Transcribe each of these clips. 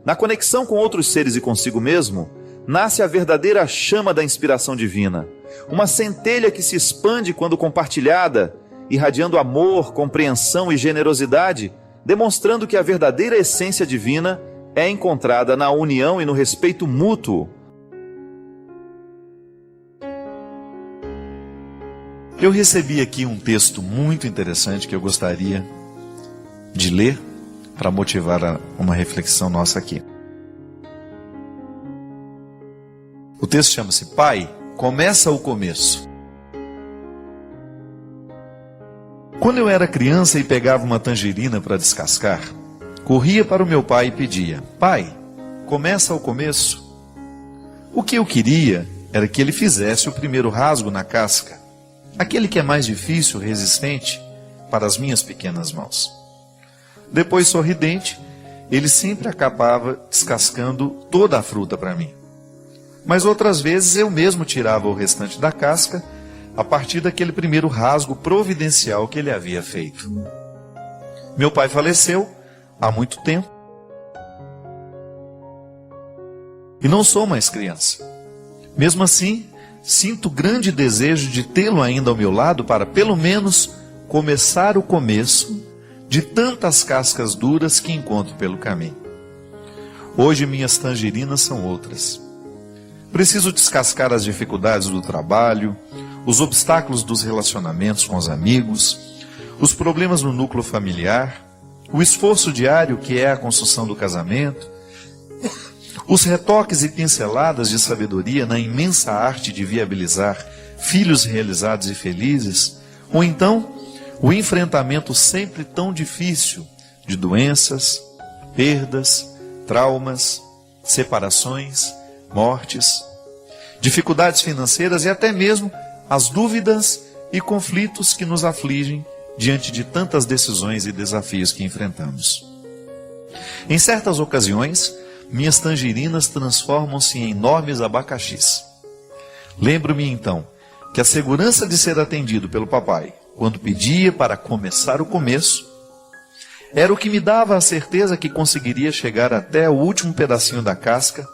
Na conexão com outros seres e consigo mesmo, nasce a verdadeira chama da inspiração divina, uma centelha que se expande quando compartilhada, irradiando amor, compreensão e generosidade, demonstrando que a verdadeira essência divina é encontrada na união e no respeito mútuo. Eu recebi aqui um texto muito interessante que eu gostaria de ler para motivar uma reflexão nossa aqui. O texto chama-se Pai, começa o começo. Quando eu era criança e pegava uma tangerina para descascar, corria para o meu pai e pedia: Pai, começa o começo. O que eu queria era que ele fizesse o primeiro rasgo na casca, aquele que é mais difícil, resistente, para as minhas pequenas mãos. Depois, sorridente, ele sempre acabava descascando toda a fruta para mim. Mas outras vezes eu mesmo tirava o restante da casca a partir daquele primeiro rasgo providencial que ele havia feito. Meu pai faleceu há muito tempo e não sou mais criança. Mesmo assim, sinto grande desejo de tê-lo ainda ao meu lado para, pelo menos, começar o começo de tantas cascas duras que encontro pelo caminho. Hoje minhas tangerinas são outras. Preciso descascar as dificuldades do trabalho, os obstáculos dos relacionamentos com os amigos, os problemas no núcleo familiar, o esforço diário que é a construção do casamento, os retoques e pinceladas de sabedoria na imensa arte de viabilizar filhos realizados e felizes, ou então o enfrentamento sempre tão difícil de doenças, perdas, traumas, separações, mortes, dificuldades financeiras e até mesmo as dúvidas e conflitos que nos afligem diante de tantas decisões e desafios que enfrentamos. Em certas ocasiões, minhas tangerinas transformam-se em enormes abacaxis. Lembro-me então que a segurança de ser atendido pelo papai, quando pedia para começar o começo, era o que me dava a certeza que conseguiria chegar até o último pedacinho da casca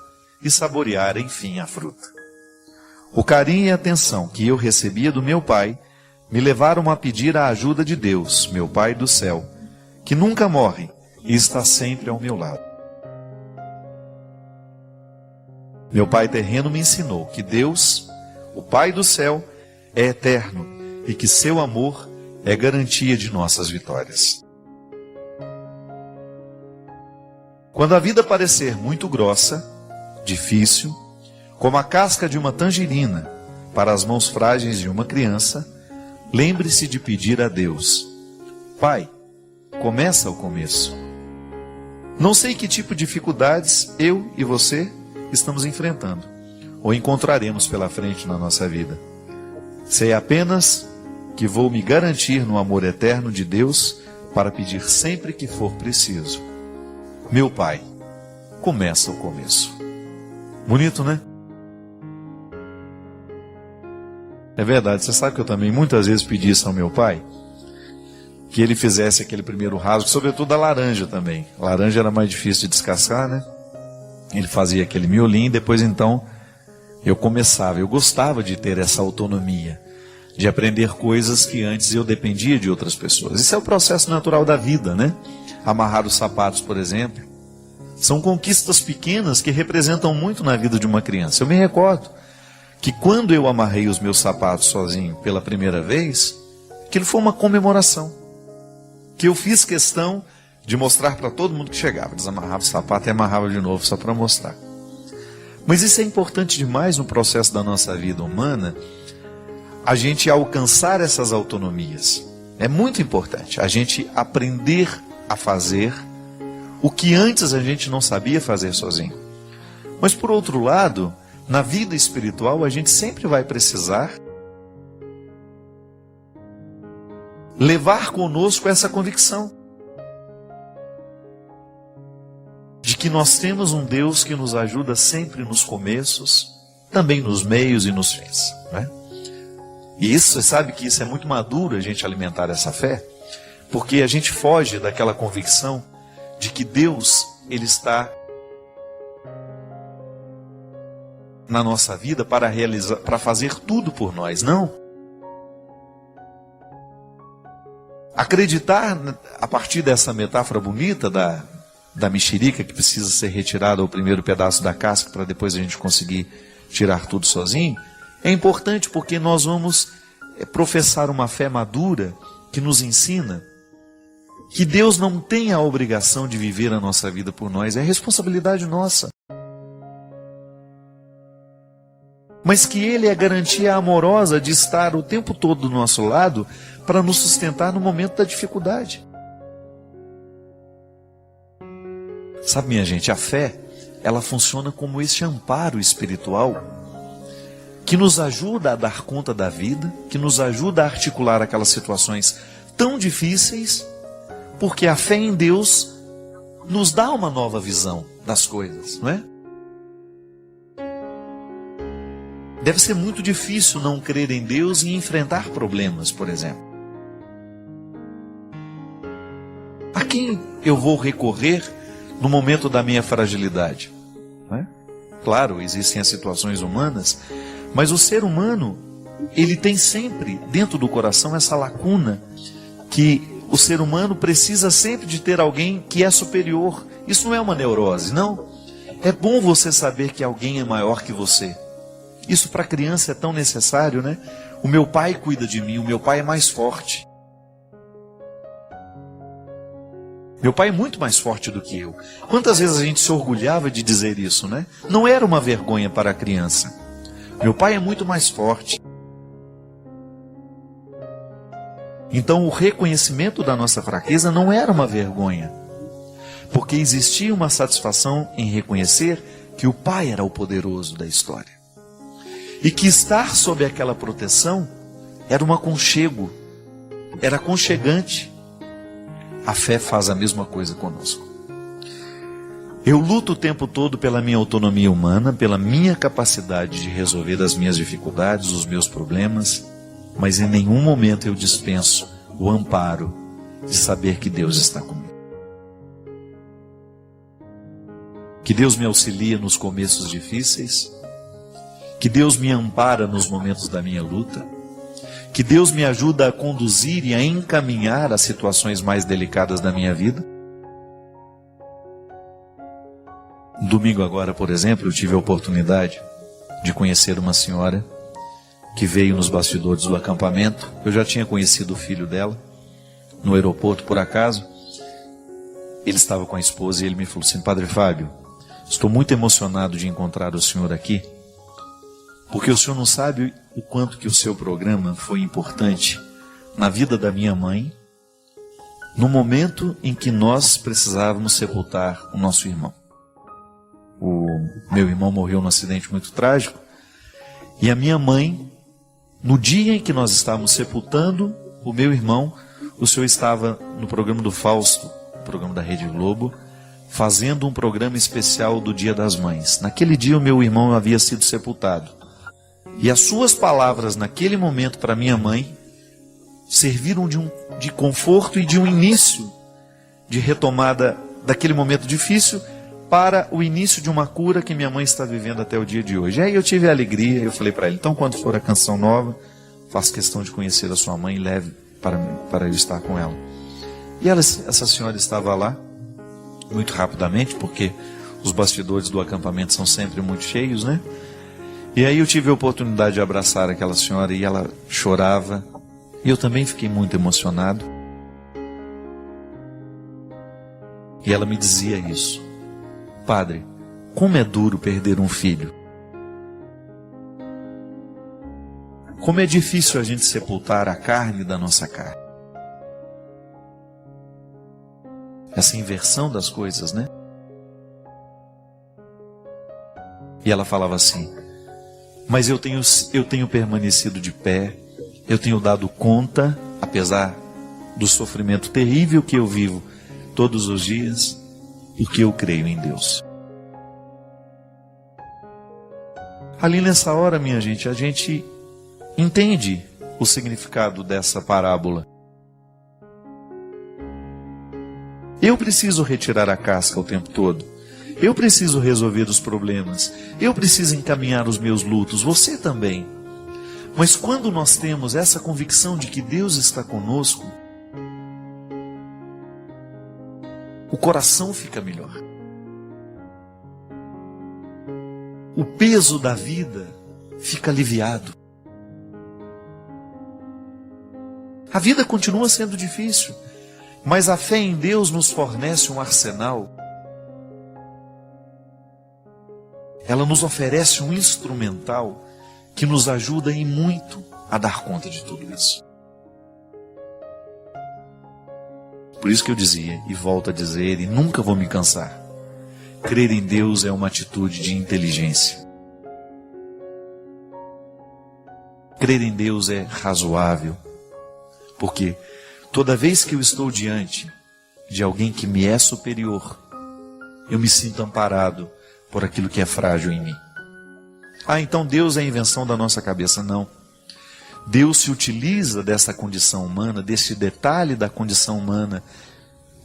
e saborear, enfim, a fruta. O carinho e a atenção que eu recebia do meu pai me levaram a pedir a ajuda de Deus, meu Pai do céu, que nunca morre e está sempre ao meu lado. Meu pai terreno me ensinou que Deus, o Pai do céu, é eterno e que seu amor é garantia de nossas vitórias. Quando a vida parecer muito grossa, difícil, como a casca de uma tangerina para as mãos frágeis de uma criança, lembre-se de pedir a Deus: Pai, começa o começo. Não sei que tipo de dificuldades eu e você estamos enfrentando ou encontraremos pela frente na nossa vida. Sei apenas que vou me garantir no amor eterno de Deus para pedir sempre que for preciso: Meu Pai, começa o começo. Bonito, né? É verdade, você sabe que eu também muitas vezes pedi isso ao meu pai, que ele fizesse aquele primeiro rasgo, sobretudo a laranja também. A laranja era mais difícil de descascar, né? Ele fazia aquele miolinho e depois então eu começava. Eu gostava de ter essa autonomia, de aprender coisas que antes eu dependia de outras pessoas. Isso é o processo natural da vida, né? Amarrar os sapatos, por exemplo, são conquistas pequenas que representam muito na vida de uma criança. Eu me recordo que quando eu amarrei os meus sapatos sozinho pela primeira vez, aquilo foi uma comemoração, que eu fiz questão de mostrar para todo mundo que chegava. Desamarrava o sapato e amarrava de novo só para mostrar. Mas isso é importante demais no processo da nossa vida humana, a gente alcançar essas autonomias. É muito importante a gente aprender a fazer o que antes a gente não sabia fazer sozinho. Mas por outro lado, na vida espiritual a gente sempre vai precisar levar conosco essa convicção de que nós temos um Deus que nos ajuda sempre nos começos, também nos meios e nos fins, né? E isso, você sabe que isso é muito maduro, a gente alimentar essa fé, porque a gente foge daquela convicção de que Deus, Ele está na nossa vida para fazer tudo por nós, não. Acreditar, a partir dessa metáfora bonita da mexerica que precisa ser retirada o primeiro pedaço da casca para depois a gente conseguir tirar tudo sozinho, é importante porque nós vamos professar uma fé madura que nos ensina que Deus não tem a obrigação de viver a nossa vida por nós, é responsabilidade nossa. Mas que Ele é a garantia amorosa de estar o tempo todo do nosso lado para nos sustentar no momento da dificuldade. Sabe, minha gente, a fé, ela funciona como esse amparo espiritual que nos ajuda a dar conta da vida, que nos ajuda a articular aquelas situações tão difíceis, porque a fé em Deus nos dá uma nova visão das coisas, não é? Deve ser muito difícil não crer em Deus e enfrentar problemas, por exemplo. A quem eu vou recorrer no momento da minha fragilidade? Não é? Claro, existem as situações humanas, mas o ser humano, ele tem sempre dentro do coração essa lacuna que o ser humano precisa sempre de ter alguém que é superior. Isso não é uma neurose, não. É bom você saber que alguém é maior que você. Isso para a criança é tão necessário, né? O meu pai cuida de mim, o meu pai é mais forte. Meu pai é muito mais forte do que eu. Quantas vezes a gente se orgulhava de dizer isso, né? Não era uma vergonha para a criança. Meu pai é muito mais forte. Então o reconhecimento da nossa fraqueza não era uma vergonha, porque existia uma satisfação em reconhecer que o Pai era o poderoso da história. E que estar sob aquela proteção era um aconchego, era aconchegante. A fé faz a mesma coisa conosco. Eu luto o tempo todo pela minha autonomia humana, pela minha capacidade de resolver as minhas dificuldades, os meus problemas, mas em nenhum momento eu dispenso o amparo de saber que Deus está comigo. Que Deus me auxilia nos começos difíceis, que Deus me ampara nos momentos da minha luta, que Deus me ajuda a conduzir e a encaminhar as situações mais delicadas da minha vida. Domingo agora, por exemplo, eu tive a oportunidade de conhecer uma senhora que veio nos bastidores do acampamento. Eu já tinha conhecido o filho dela no aeroporto por acaso. Ele estava com a esposa e ele me falou assim: Padre Fábio, estou muito emocionado de encontrar o senhor aqui, porque o senhor não sabe o quanto que o seu programa foi importante na vida da minha mãe, no momento em que nós precisávamos sepultar o nosso irmão. O meu irmão morreu num acidente muito trágico, e a minha mãe, no dia em que nós estávamos sepultando o meu irmão, o senhor estava no programa do Fausto, programa da Rede Globo, fazendo um programa especial do Dia das Mães. Naquele dia o meu irmão havia sido sepultado. E as suas palavras naquele momento para minha mãe serviram de conforto e de um início de retomada daquele momento difícil para o início de uma cura que minha mãe está vivendo até o dia de hoje. Aí eu tive a alegria, eu falei para ele: então quando for a canção nova, faça questão de conhecer a sua mãe e leve para eu estar com ela. E essa senhora estava lá, muito rapidamente, porque os bastidores do acampamento são sempre muito cheios, né? E aí eu tive a oportunidade de abraçar aquela senhora e ela chorava. E eu também fiquei muito emocionado. E ela me dizia isso: Padre, como é duro perder um filho. Como é difícil a gente sepultar a carne da nossa carne. Essa inversão das coisas, né? E ela falava assim: mas eu tenho permanecido de pé, eu tenho dado conta, apesar do sofrimento terrível que eu vivo todos os dias, porque eu creio em Deus. Ali nessa hora, minha gente, a gente entende o significado dessa parábola. Eu preciso retirar a casca o tempo todo. Eu preciso resolver os problemas. Eu preciso encaminhar os meus lutos. Você também. Mas quando nós temos essa convicção de que Deus está conosco, o coração fica melhor. O peso da vida fica aliviado. A vida continua sendo difícil, mas a fé em Deus nos fornece um arsenal. Ela nos oferece um instrumental que nos ajuda em muito a dar conta de tudo isso. Por isso que eu dizia, e volto a dizer, e nunca vou me cansar, crer em Deus é uma atitude de inteligência. Crer em Deus é razoável, porque toda vez que eu estou diante de alguém que me é superior, eu me sinto amparado por aquilo que é frágil em mim. Então Deus é a invenção da nossa cabeça. Não. Deus se utiliza dessa condição humana, desse detalhe da condição humana,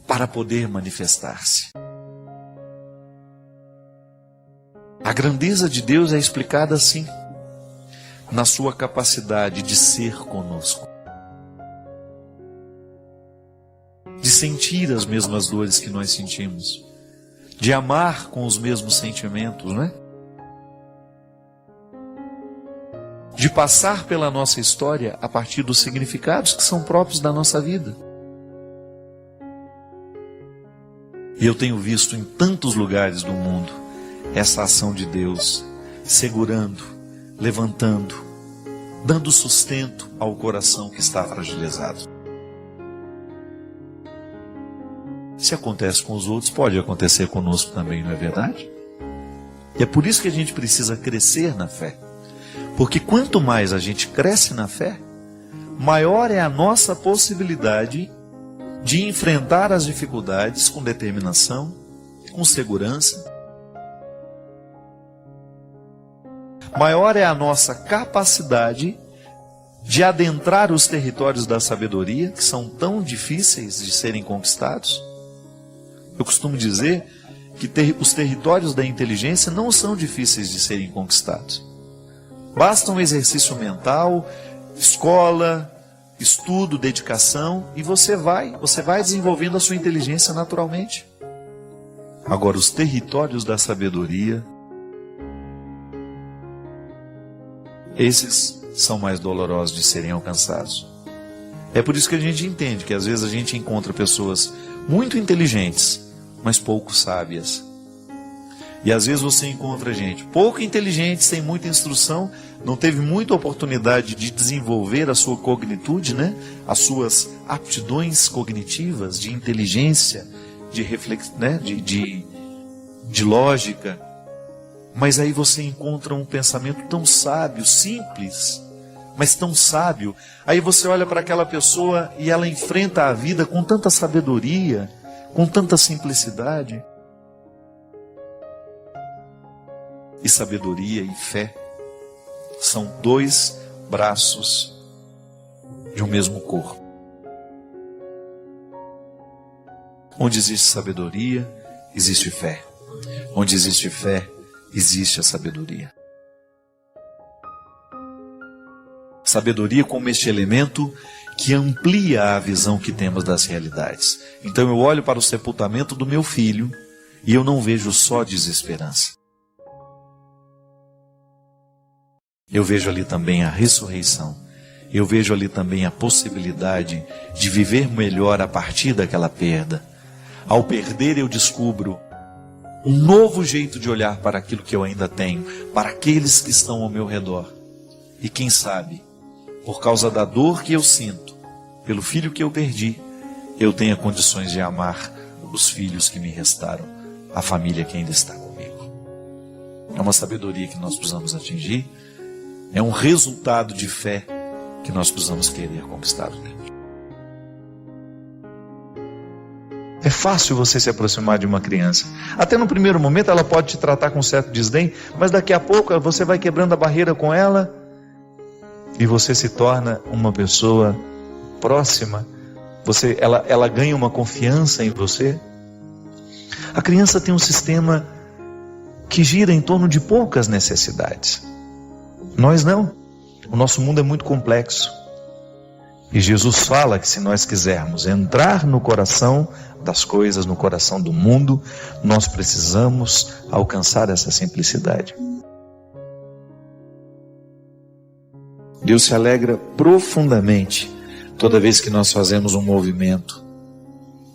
para poder manifestar-se. A grandeza de Deus é explicada assim, na sua capacidade de ser conosco, de sentir as mesmas dores que nós sentimos, de amar com os mesmos sentimentos, não é? De passar pela nossa história a partir dos significados que são próprios da nossa vida. E eu tenho visto em tantos lugares do mundo essa ação de Deus, segurando, levantando, dando sustento ao coração que está fragilizado. Se acontece com os outros, pode acontecer conosco também, não é verdade? E é por isso que a gente precisa crescer na fé. Porque quanto mais a gente cresce na fé, maior é a nossa possibilidade de enfrentar as dificuldades com determinação, com segurança. Maior é a nossa capacidade de adentrar os territórios da sabedoria, que são tão difíceis de serem conquistados. Eu costumo dizer que os territórios da inteligência não são difíceis de serem conquistados. Basta um exercício mental, escola, estudo, dedicação, e você vai desenvolvendo a sua inteligência naturalmente. Agora, os territórios da sabedoria, esses são mais dolorosos de serem alcançados. É por isso que a gente entende que às vezes a gente encontra pessoas muito inteligentes, mas pouco sábias. E às vezes você encontra gente pouco inteligente, sem muita instrução, não teve muita oportunidade de desenvolver a sua cognitude, né? As suas aptidões cognitivas, de inteligência, de reflexão, né? de lógica. Mas aí você encontra um pensamento tão sábio, simples, mas tão sábio. Aí você olha para aquela pessoa e ela enfrenta a vida com tanta sabedoria, com tanta simplicidade. E sabedoria e fé são dois braços de um mesmo corpo. Onde existe sabedoria, existe fé. Onde existe fé, existe a sabedoria. Sabedoria como este elemento que amplia a visão que temos das realidades. Então eu olho para o sepultamento do meu filho e eu não vejo só desesperança. Eu vejo ali também a ressurreição. Eu vejo ali também a possibilidade de viver melhor a partir daquela perda. Ao perder, eu descubro um novo jeito de olhar para aquilo que eu ainda tenho, para aqueles que estão ao meu redor. E quem sabe, por causa da dor que eu sinto, pelo filho que eu perdi, eu tenha condições de amar os filhos que me restaram, a família que ainda está comigo. É uma sabedoria que nós precisamos atingir. É um resultado de fé que nós precisamos querer conquistar dentro. É fácil você se aproximar de uma criança. Até no primeiro momento ela pode te tratar com certo desdém, mas daqui a pouco você vai quebrando a barreira com ela e você se torna uma pessoa próxima. Ela ganha uma confiança em você. A criança tem um sistema que gira em torno de poucas necessidades. Nós não. O nosso mundo é muito complexo. E Jesus fala que se nós quisermos entrar no coração das coisas, no coração do mundo, nós precisamos alcançar essa simplicidade. Deus se alegra profundamente toda vez que nós fazemos um movimento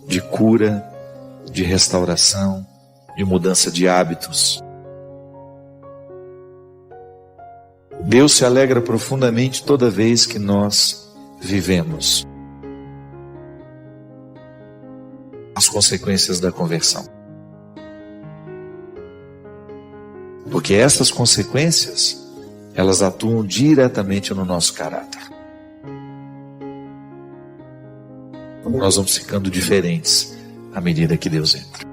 de cura, de restauração, de mudança de hábitos. Deus se alegra profundamente toda vez que nós vivemos as consequências da conversão. Porque essas consequências, elas atuam diretamente no nosso caráter. Nós vamos ficando diferentes à medida que Deus entra.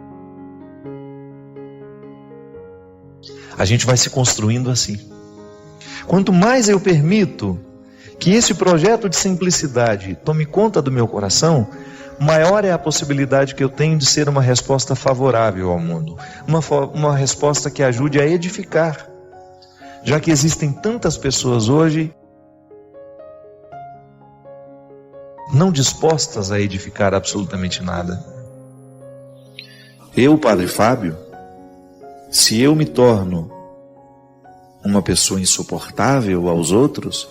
A gente vai se construindo assim. Quanto mais eu permito que esse projeto de simplicidade tome conta do meu coração, maior é a possibilidade que eu tenho de ser uma resposta favorável ao mundo, uma resposta que ajude a edificar, já que existem tantas pessoas hoje não dispostas a edificar absolutamente nada. Eu, Padre Fábio, se eu me torno uma pessoa insuportável aos outros,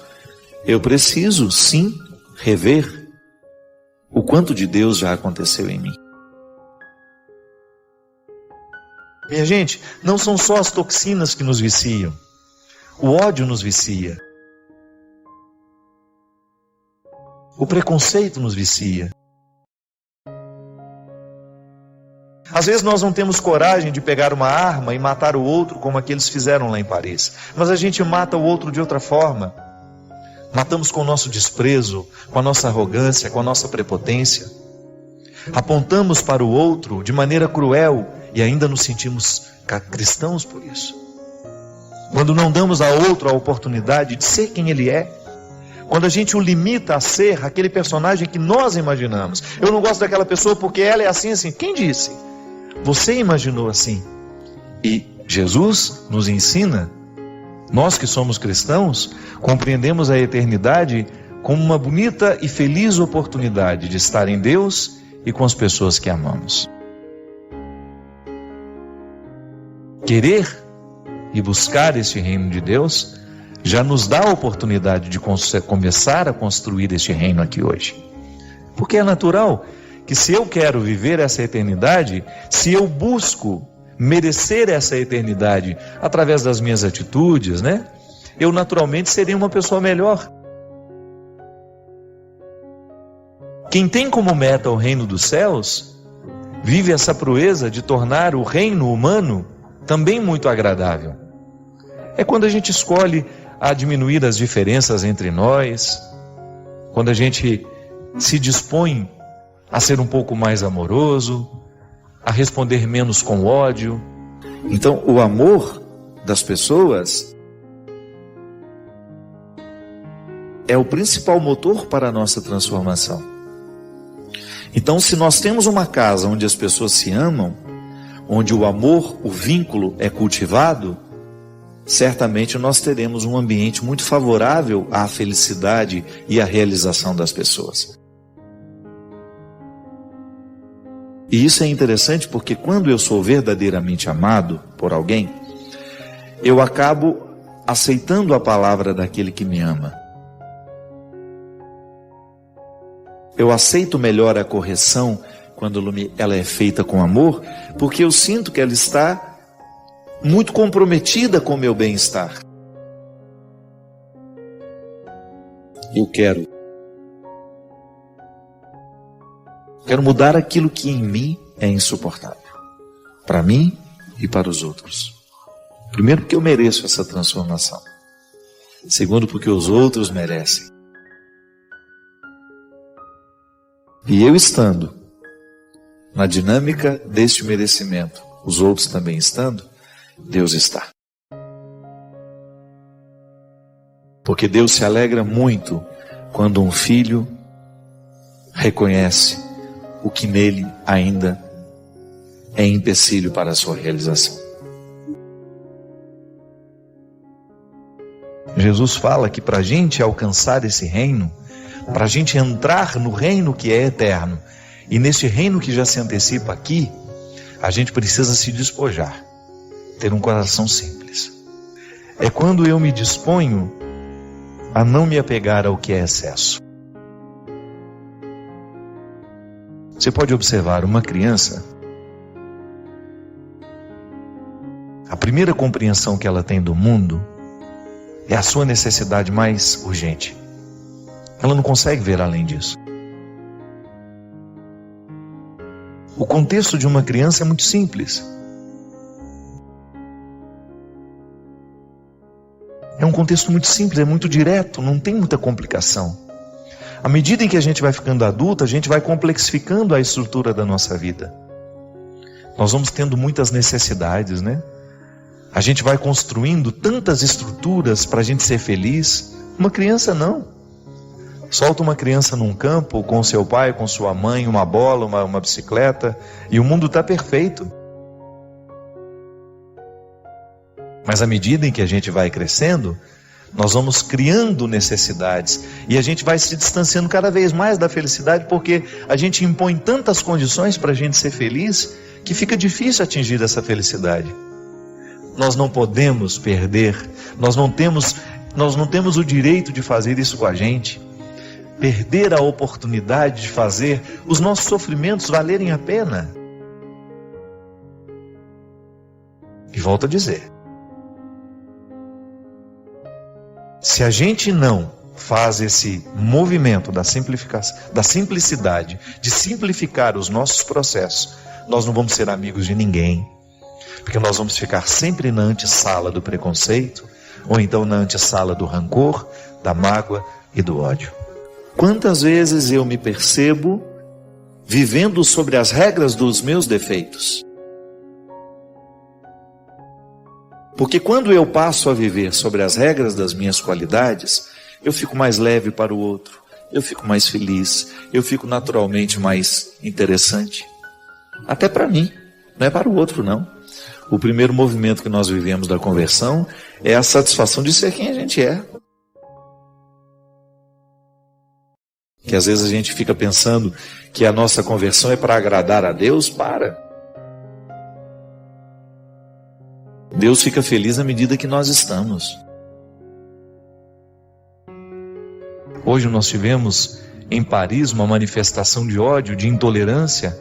eu preciso, sim, rever o quanto de Deus já aconteceu em mim. Minha gente, não são só as toxinas que nos viciam. O ódio nos vicia. O preconceito nos vicia. Às vezes nós não temos coragem de pegar uma arma e matar o outro como aqueles fizeram lá em Paris. Mas a gente mata o outro de outra forma. Matamos com o nosso desprezo, com a nossa arrogância, com a nossa prepotência. Apontamos para o outro de maneira cruel e ainda nos sentimos cristãos por isso. Quando não damos a outro a oportunidade de ser quem ele é, quando a gente o limita a ser aquele personagem que nós imaginamos. Eu não gosto daquela pessoa porque ela é assim, assim. Quem disse? Você imaginou assim. E Jesus nos ensina, nós que somos cristãos, compreendemos a eternidade como uma bonita e feliz oportunidade de estar em Deus e com as pessoas que amamos. Querer e buscar este reino de Deus já nos dá a oportunidade de começar a construir este reino aqui hoje. Porque é natural que se eu quero viver essa eternidade, se eu busco merecer essa eternidade através das minhas atitudes, eu naturalmente serei uma pessoa melhor. Quem tem como meta o reino dos céus, vive essa proeza de tornar o reino humano também muito agradável. É quando a gente escolhe a diminuir as diferenças entre nós, quando a gente se dispõe a ser um pouco mais amoroso, a responder menos com ódio. Então, o amor das pessoas é o principal motor para a nossa transformação. Então, se nós temos uma casa onde as pessoas se amam, onde o amor, o vínculo é cultivado, certamente nós teremos um ambiente muito favorável à felicidade e à realização das pessoas. E isso é interessante porque quando eu sou verdadeiramente amado por alguém, eu acabo aceitando a palavra daquele que me ama. Eu aceito melhor a correção quando ela é feita com amor, porque eu sinto que ela está muito comprometida com o meu bem-estar. Eu quero mudar aquilo que em mim é insuportável, para mim e para os outros. Primeiro, porque eu mereço essa transformação. Segundo, porque os outros merecem. E eu estando na dinâmica deste merecimento, os outros também estando, Deus está. Porque Deus se alegra muito quando um filho reconhece o que nele ainda é empecilho para a sua realização. Jesus fala que para a gente alcançar esse reino, para a gente entrar no reino que é eterno, e nesse reino que já se antecipa aqui, a gente precisa se despojar, ter um coração simples. É quando eu me disponho a não me apegar ao que é excesso. Você pode observar uma criança, a primeira compreensão que ela tem do mundo é a sua necessidade mais urgente. Ela não consegue ver além disso. O contexto de uma criança é muito simples. É um contexto muito simples, é muito direto, não tem muita complicação. À medida em que a gente vai ficando adulto, a gente vai complexificando a estrutura da nossa vida. Nós vamos tendo muitas necessidades, né? A gente vai construindo tantas estruturas para a gente ser feliz. Uma criança não. Solta uma criança num campo com seu pai, com sua mãe, uma bola, uma bicicleta, e o mundo está perfeito. Mas à medida em que a gente vai crescendo, nós vamos criando necessidades e a gente vai se distanciando cada vez mais da felicidade, porque a gente impõe tantas condições para a gente ser feliz que fica difícil atingir essa felicidade. Nós não podemos perder, nós não temos o direito de fazer isso com a gente, perder a oportunidade de fazer os nossos sofrimentos valerem a pena. E volto a dizer, se a gente não faz esse movimento da simplicidade, de simplificar os nossos processos, nós não vamos ser amigos de ninguém, porque nós vamos ficar sempre na antessala do preconceito, ou então na antessala do rancor, da mágoa e do ódio. Quantas vezes eu me percebo vivendo sobre as regras dos meus defeitos? Porque quando eu passo a viver sobre as regras das minhas qualidades, eu fico mais leve para o outro, eu fico mais feliz, eu fico naturalmente mais interessante. Até para mim, não é para o outro não. O primeiro movimento que nós vivemos da conversão é a satisfação de ser quem a gente é. Que às vezes a gente fica pensando que a nossa conversão é para agradar a Deus, para. Deus fica feliz à medida que nós estamos. Hoje nós tivemos em Paris uma manifestação de ódio, de intolerância.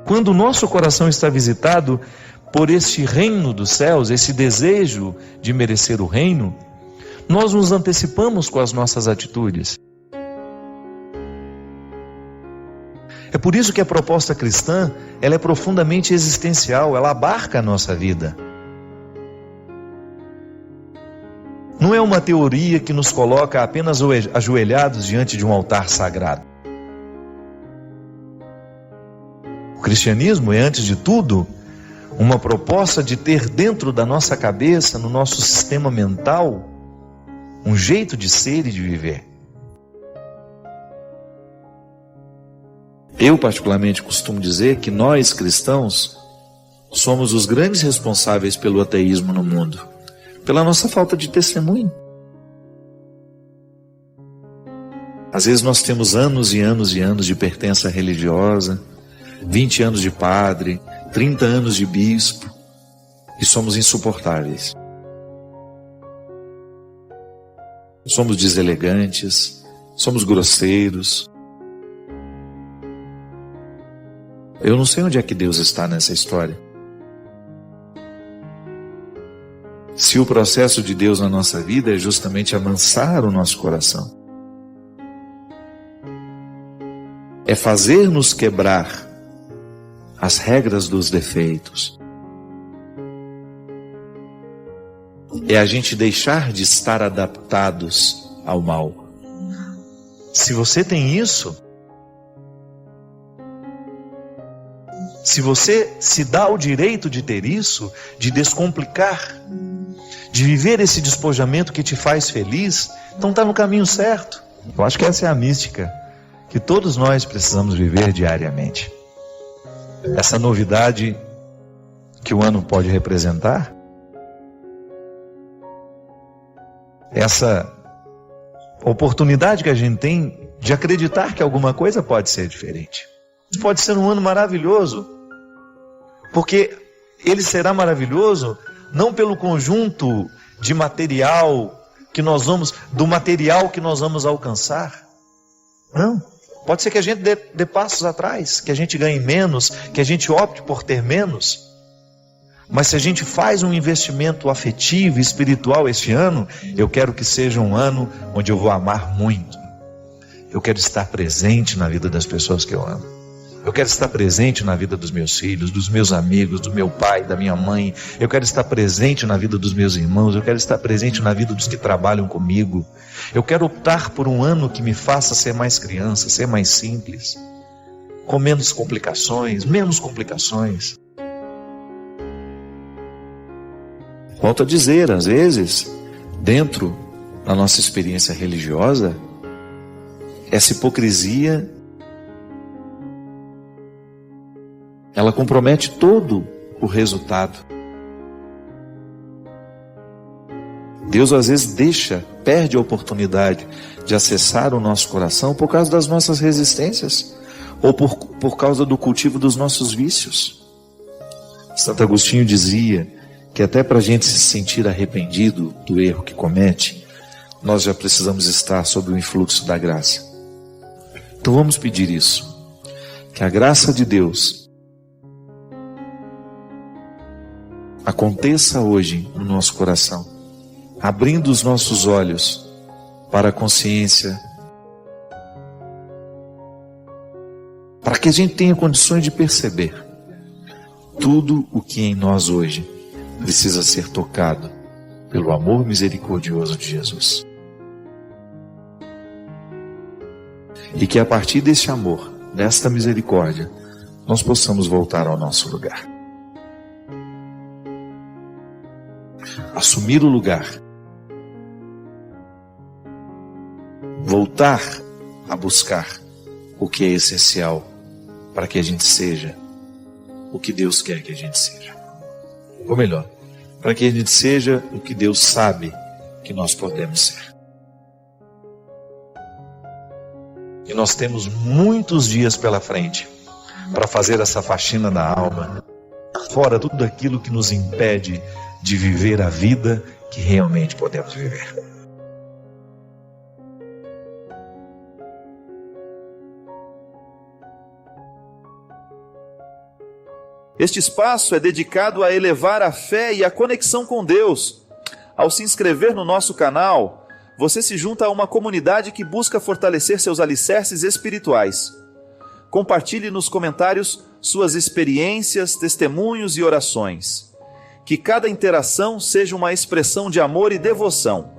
Quando o nosso coração está visitado por este reino dos céus, esse desejo de merecer o reino, nós nos antecipamos com as nossas atitudes. É por isso que a proposta cristã, ela é profundamente existencial, ela abarca a nossa vida. Não é uma teoria que nos coloca apenas ajoelhados diante de um altar sagrado. O cristianismo é, antes de tudo, uma proposta de ter dentro da nossa cabeça, no nosso sistema mental, um jeito de ser e de viver. Eu particularmente costumo dizer que nós cristãos somos os grandes responsáveis pelo ateísmo no mundo, pela nossa falta de testemunho. Às vezes nós temos anos e anos e anos de pertença religiosa, 20 anos de padre, 30 anos de bispo, e somos insuportáveis. Somos deselegantes, somos grosseiros. Eu não sei onde é que Deus está nessa história. Se o processo de Deus na nossa vida é justamente amansar o nosso coração, é fazer-nos quebrar as regras dos defeitos, é a gente deixar de estar adaptados ao mal. Se você tem isso, se você se dá o direito de ter isso, de descomplicar, de viver esse despojamento que te faz feliz, então está no caminho certo. Eu acho que essa é a mística que todos nós precisamos viver diariamente. Essa novidade que o ano pode representar essa oportunidade que a gente tem de acreditar que alguma coisa pode ser diferente. Pode ser um ano maravilhoso, porque ele será maravilhoso não pelo conjunto de material do material que nós vamos alcançar. Não. Pode ser que a gente dê passos atrás, que a gente ganhe menos, que a gente opte por ter menos. Mas se a gente faz um investimento afetivo e espiritual este ano, eu quero que seja um ano onde eu vou amar muito. Eu quero estar presente na vida das pessoas que eu amo. Eu quero estar presente na vida dos meus filhos, dos meus amigos, do meu pai, da minha mãe. Eu quero estar presente na vida dos meus irmãos. Eu quero estar presente na vida dos que trabalham comigo. Eu quero optar por um ano que me faça ser mais criança, ser mais simples, com menos complicações. Volto a dizer, às vezes, dentro da nossa experiência religiosa, essa hipocrisia, ela compromete todo o resultado. Deus às vezes perde a oportunidade de acessar o nosso coração por causa das nossas resistências, ou por causa do cultivo dos nossos vícios. Santo Agostinho dizia que até para a gente se sentir arrependido do erro que comete, nós já precisamos estar sob o influxo da graça. Então vamos pedir isso, que a graça de Deus aconteça hoje no nosso coração, abrindo os nossos olhos para a consciência, para que a gente tenha condições de perceber tudo o que em nós hoje precisa ser tocado pelo amor misericordioso de Jesus. E que a partir desse amor, desta misericórdia, nós possamos voltar ao nosso lugar. Assumir o lugar. Voltar a buscar o que é essencial para que a gente seja o que Deus quer que a gente seja. Ou melhor, para que a gente seja o que Deus sabe que nós podemos ser. E nós temos muitos dias pela frente para fazer essa faxina da alma, fora tudo aquilo que nos impede de viver a vida que realmente podemos viver. Este espaço é dedicado a elevar a fé e a conexão com Deus. Ao se inscrever no nosso canal, você se junta a uma comunidade que busca fortalecer seus alicerces espirituais. Compartilhe nos comentários suas experiências, testemunhos e orações. Que cada interação seja uma expressão de amor e devoção.